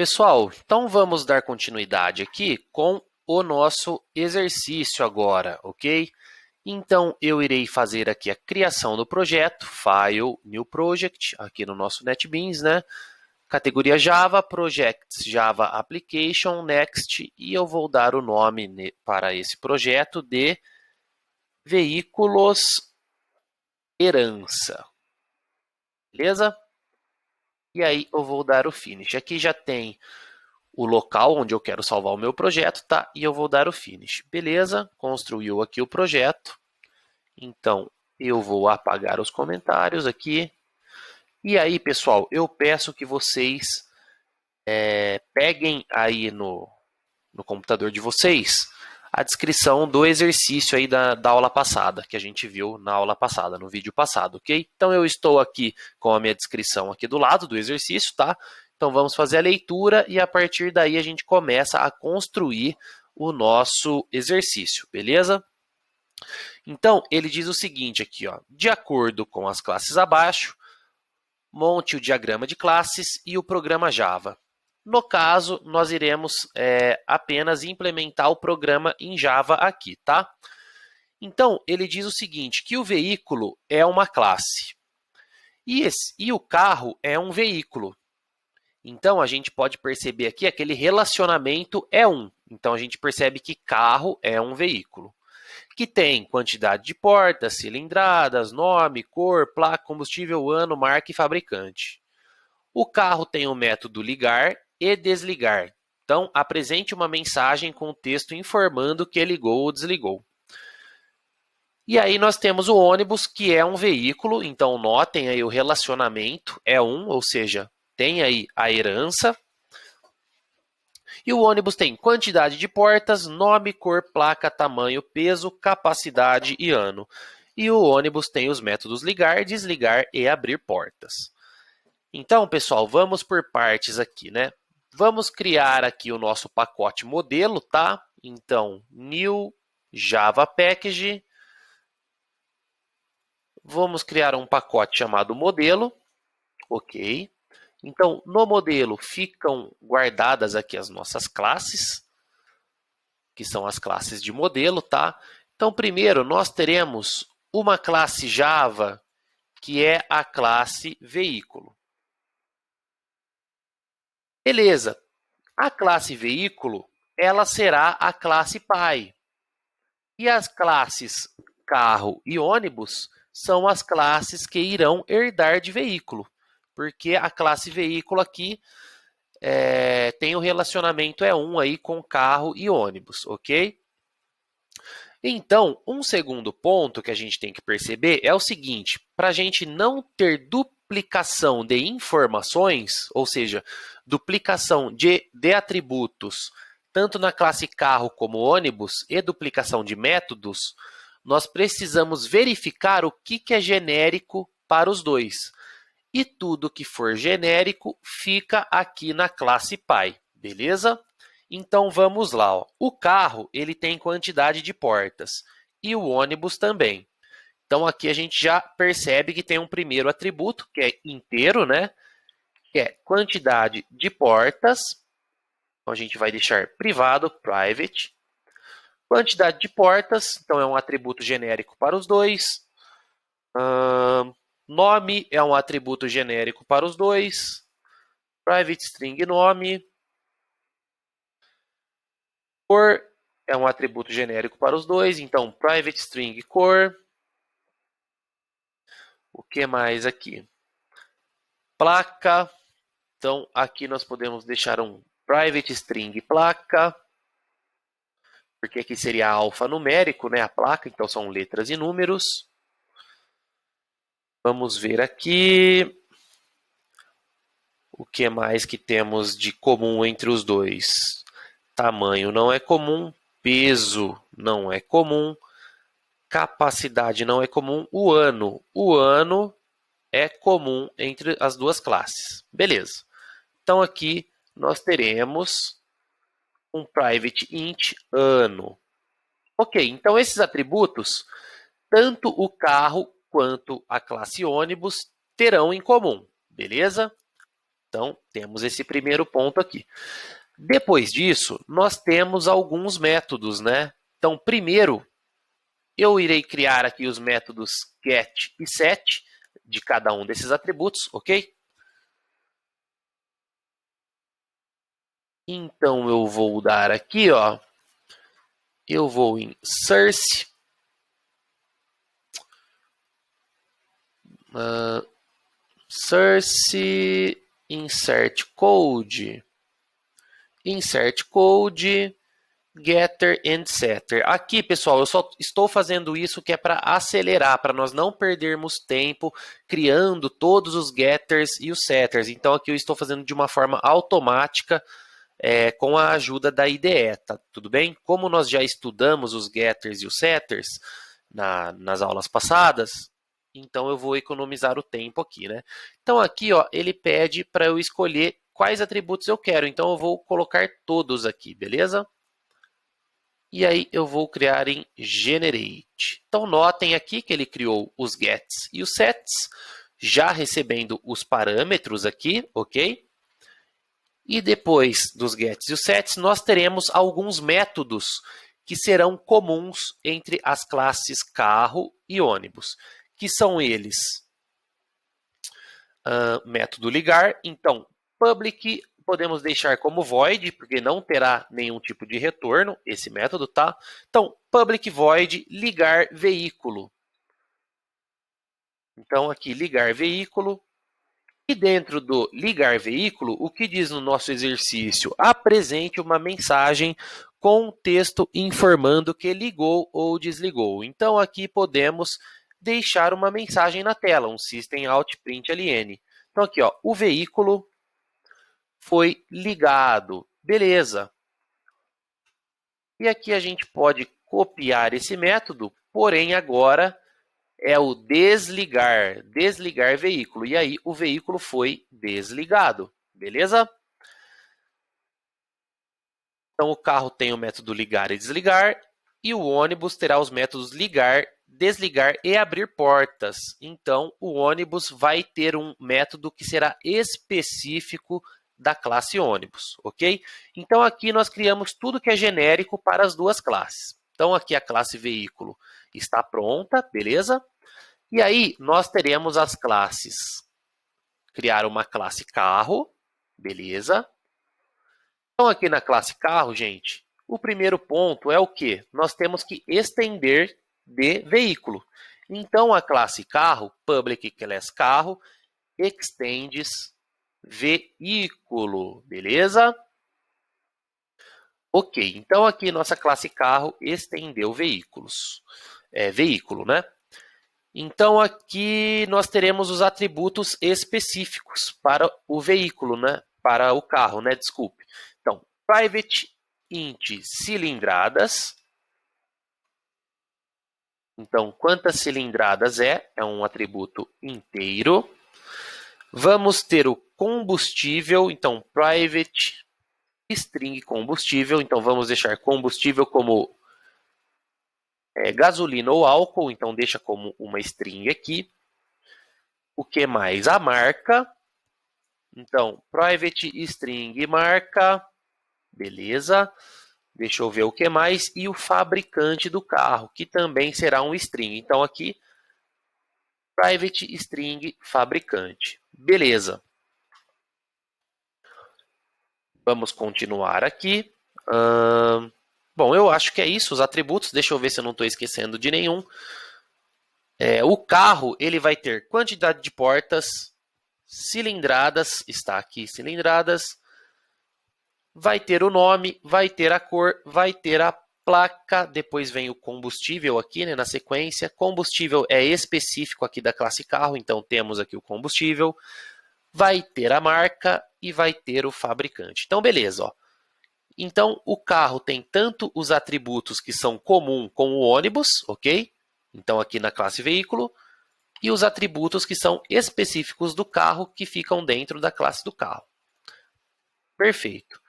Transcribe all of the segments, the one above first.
Pessoal, então vamos dar continuidade aqui com o nosso exercício agora, ok? Então, eu irei fazer aqui a criação do projeto, File, New Project, aqui no nosso NetBeans, né? Categoria Java, Projects, Java Application, Next, e eu vou dar o nome para esse projeto de Veículos Herança, beleza? E aí eu vou dar o Finish. Aqui já tem o local onde eu quero salvar o meu projeto, tá? E eu vou dar o Finish. Beleza, construiu aqui o projeto. Então, eu vou apagar os comentários aqui. E aí, pessoal, eu peço que vocês peguem aí no computador de vocês a descrição do exercício aí da aula passada, que a gente viu na aula passada, no vídeo passado, ok? Então, eu estou aqui com a minha descrição aqui do lado do exercício, tá? Então, vamos fazer a leitura e a partir daí a gente começa a construir o nosso exercício, beleza? Então, ele diz o seguinte aqui, ó, de acordo com as classes abaixo, monte o diagrama de classes e o programa Java. No caso, nós iremos apenas implementar o programa em Java aqui, tá? Então, ele diz o seguinte, que o veículo é uma classe e o carro é um veículo. Então, a gente pode perceber aqui aquele relacionamento é um. Então, a gente percebe que carro é um veículo, que tem quantidade de portas, cilindradas, nome, cor, placa, combustível, ano, marca e fabricante. O carro tem o método ligar e desligar. Então, apresente uma mensagem com o texto informando que ligou ou desligou. E aí nós temos o ônibus, que é um veículo. Então, notem aí o relacionamento é um, ou seja, tem aí a herança. E o ônibus tem quantidade de portas, nome, cor, placa, tamanho, peso, capacidade e ano. E o ônibus tem os métodos ligar, desligar e abrir portas. Então, pessoal, vamos por partes aqui, né? Vamos criar aqui o nosso pacote modelo, tá? Então, new Java Package. Vamos criar um pacote chamado modelo, ok? Então, no modelo ficam guardadas aqui as nossas classes, que são as classes de modelo, tá? Então, primeiro, nós teremos uma classe Java, que é a classe veículo. Beleza. A classe veículo, ela será a classe pai. E as classes carro e ônibus são as classes que irão herdar de veículo. Porque a classe veículo aqui tem o relacionamento um aí com carro e ônibus, ok? Então, um segundo ponto que a gente tem que perceber é o seguinte, para a gente não ter duplicação de informações, ou seja, duplicação de atributos, tanto na classe carro como ônibus, e duplicação de métodos, nós precisamos verificar o que é genérico para os dois. E tudo que for genérico fica aqui na classe pai, beleza? Então vamos lá. Ó. O carro ele tem quantidade de portas e o ônibus também. Então aqui a gente já percebe que tem um primeiro atributo, que é inteiro, né? Que é quantidade de portas. Então a gente vai deixar privado, private. Quantidade de portas, então é um atributo genérico para os dois. Nome é um atributo genérico para os dois. Private string nome. Cor é um atributo genérico para os dois, então private string cor. O que mais aqui? Placa. Então aqui nós podemos deixar um private string placa, porque aqui seria alfanumérico, né, a placa, então são letras e números. Vamos ver aqui o que mais que temos de comum entre os dois. Tamanho não é comum, peso não é comum, capacidade não é comum, o ano é comum entre as duas classes. Beleza. Então aqui nós teremos um private int ano. Ok, então esses atributos, tanto o carro quanto a classe ônibus terão em comum, beleza? Então, temos esse primeiro ponto aqui. Depois disso, nós temos alguns métodos, né? Então, primeiro, eu irei criar aqui os métodos get e set de cada um desses atributos, ok? Então, eu vou dar aqui, ó, eu vou em source, source, insert code, getter and setter. Aqui, pessoal, eu só estou fazendo isso que é para acelerar, para nós não perdermos tempo criando todos os getters e os setters. Então, aqui eu estou fazendo de uma forma automática, com a ajuda da IDE, tá tudo bem? Como nós já estudamos os getters e os setters nas aulas passadas, então eu vou economizar o tempo aqui, né? Então aqui, ó, ele pede para eu escolher quais atributos eu quero. Então eu vou colocar todos aqui, beleza? E aí eu vou criar em generate. Então notem aqui que ele criou os gets e os sets, já recebendo os parâmetros aqui, ok? E depois dos gets e os sets, nós teremos alguns métodos que serão comuns entre as classes carro e ônibus, que são eles: método ligar. Então, public podemos deixar como void, porque não terá nenhum tipo de retorno esse método, tá? Então, public void ligar veículo. Então, aqui ligar veículo. E dentro do ligar veículo, o que diz no nosso exercício? Apresente uma mensagem com texto informando que ligou ou desligou. Então, aqui podemos deixar uma mensagem na tela, um system out print ln. Então, aqui, ó, o veículo foi ligado. Beleza. E aqui a gente pode copiar esse método, porém agora é o desligar veículo. E aí o veículo foi desligado, beleza? Então o carro tem o método ligar e desligar, e o ônibus terá os métodos ligar, desligar e abrir portas. Então o ônibus vai ter um método que será específico da classe ônibus, ok? Então aqui nós criamos tudo que é genérico para as duas classes. Então aqui a classe veículo está pronta, beleza? E aí, nós teremos as classes. Criar uma classe carro, beleza? Então, aqui na classe carro, gente, o primeiro ponto é o quê? Nós temos que estender de veículo. Então, a classe carro, public class carro, extends veículo, beleza? Ok, então aqui nossa classe carro estendeu veículos. Veículo, né? Então, aqui nós teremos os atributos específicos para o veículo, né? Para o carro, né? Desculpe. Então, private int cilindradas. Então, quantas cilindradas é? É um atributo inteiro. Vamos ter o combustível. Então, private string combustível. Então, vamos deixar combustível como gasolina ou álcool, então deixa como uma string aqui. O que mais? A marca. Então, private string marca, beleza. Deixa eu ver o que mais. E o fabricante do carro, que também será um string. Então, aqui, private string fabricante. Beleza. Vamos continuar aqui. Bom, eu acho que é isso, os atributos. Deixa eu ver se eu não estou esquecendo de nenhum. O carro, ele vai ter quantidade de portas, cilindradas, está aqui cilindradas, vai ter o nome, vai ter a cor, vai ter a placa, depois vem o combustível aqui, né, na sequência. Combustível é específico aqui da classe carro, então temos aqui o combustível, vai ter a marca e vai ter o fabricante. Então, beleza, ó. Então, o carro tem tanto os atributos que são comum com o ônibus, ok? Então, aqui na classe veículo, e os atributos que são específicos do carro, que ficam dentro da classe do carro. Perfeito.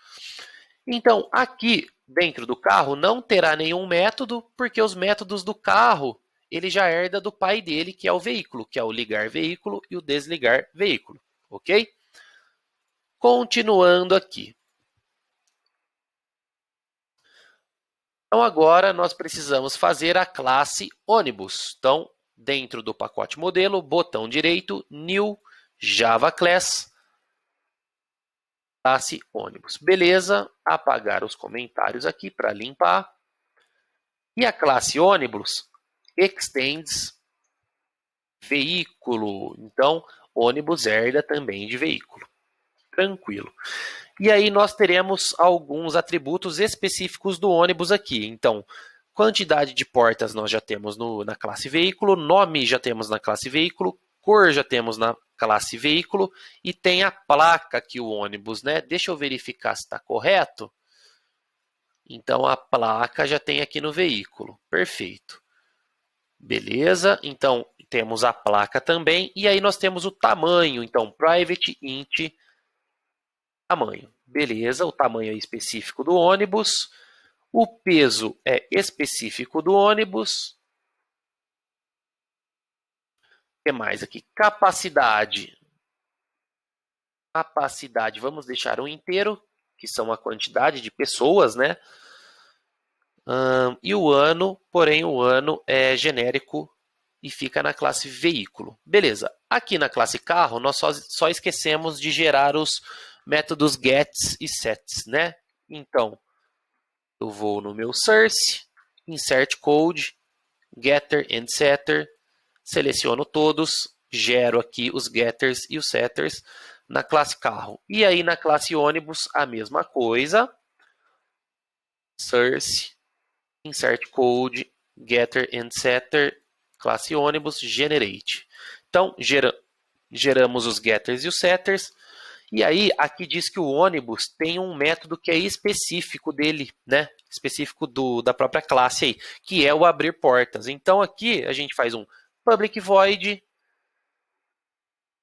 Então, aqui dentro do carro não terá nenhum método, porque os métodos do carro, ele já herda do pai dele, que é o veículo, que é o ligar veículo e o desligar veículo, ok? Continuando aqui. Então, agora nós precisamos fazer a classe ônibus. Então, dentro do pacote modelo, botão direito, New Java Class, classe ônibus. Beleza, apagar os comentários aqui para limpar. E a classe ônibus extends veículo. Então, ônibus herda também de veículo. Tranquilo. E aí nós teremos alguns atributos específicos do ônibus aqui. Então, quantidade de portas nós já temos na classe veículo, nome já temos na classe veículo, cor já temos na classe veículo e tem a placa aqui o ônibus, né? Deixa eu verificar se está correto. Então, a placa já tem aqui no veículo. Perfeito. Beleza, então temos a placa também. E aí nós temos o tamanho. Então, private int tamanho. Beleza, o tamanho é específico do ônibus. O peso é específico do ônibus. O que mais aqui? Capacidade. Capacidade, vamos deixar um inteiro, que são a quantidade de pessoas, né? E o ano, porém o ano é genérico e fica na classe veículo. Beleza, aqui na classe carro nós só esquecemos de gerar os métodos gets e sets, né? Então, eu vou no meu source, insert code, getter and setter, seleciono todos, gero aqui os getters e os setters na classe carro. E aí na classe ônibus a mesma coisa, source, insert code, getter and setter, classe ônibus, generate. Então, geramos os getters e os setters. E aí, aqui diz que o ônibus tem um método que é específico dele, né? Específico da própria classe aí, que é o abrir portas. Então, aqui a gente faz um public void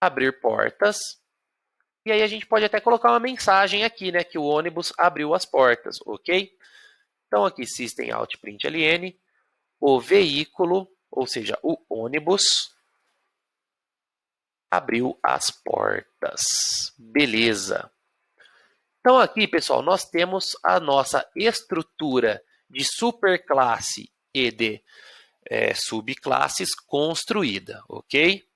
abrir portas. E aí a gente pode até colocar uma mensagem aqui, né? Que o ônibus abriu as portas, ok? Então, aqui system out println, o veículo, ou seja, o ônibus, abriu as portas. Beleza. Então aqui, pessoal, nós temos a nossa estrutura de superclasse e de subclasses construída, ok?